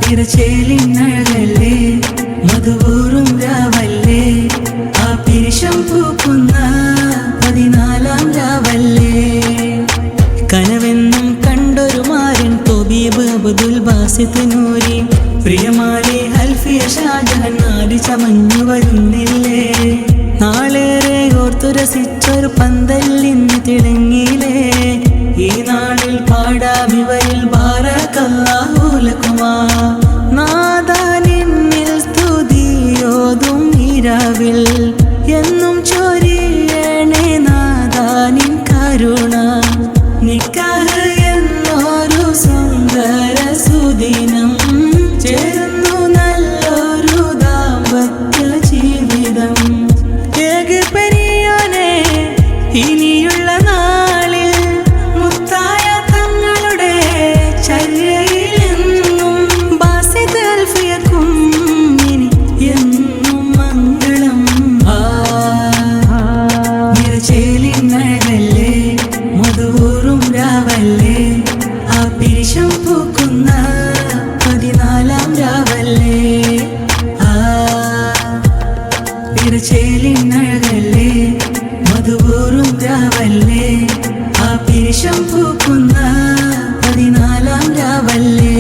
നിറചേലിനഴകല്ലേ മധുവൂറും രാവല്ലേ ആ പിരിശം പൂക്കുന്ന 14-ാം രാവല്ലേ കനവെന്നും കണ്ടൊരു മാരൻ തൊബീബ് അബ്ദുൽ ബാസിത്ത് നൂരി പ്രിയമാരെ അൽഫിയ ഷാജഹാൻ നാടി ചമഞ്ഞു വരുന്നില്ലേ നാളേറെ ഓർത്തുരസിച്ചൊരു പന്തല്ലിന്ന് തിളങ്ങിയില്ലേ ഈ നാളിൽ പാടാമിവരിൽ ബാറകല്ലാഹു ലക്കുമാ നാദാ നിന്നിൽ സ്തുതിയോതും ഈരാവിൽ എന്നും ചൊരിയണേ നാദാ നിൻ കരുണ നിക്കാഹ് എന്നൊരു സുന്ദര സുദിനം ചേരുന്നു നല്ലൊരു ദാമ്പത്യ ജീവിതം ഏകപരിയോനെ ഇനിയുള്ള നാളിൽ മുത്തായ തങ്ങളുടെ ചര്യയിലെന്നും ബാസിത്ത് അൽഫിയക്കും ഇനി എന്നും മംഗളം നിറചേലിനഴകല്ലേ മധുവൂറും രാവല്ലേ ആ പിരിശം പൂക്കുന്ന 14-ാം രാവല്ലേ നിറചേലിനഴകല്ലേ മധുവൂറും രാവല്ലേ ആ പിരിശം പൂക്കുന്ന 14-ാം രാവല്ലേ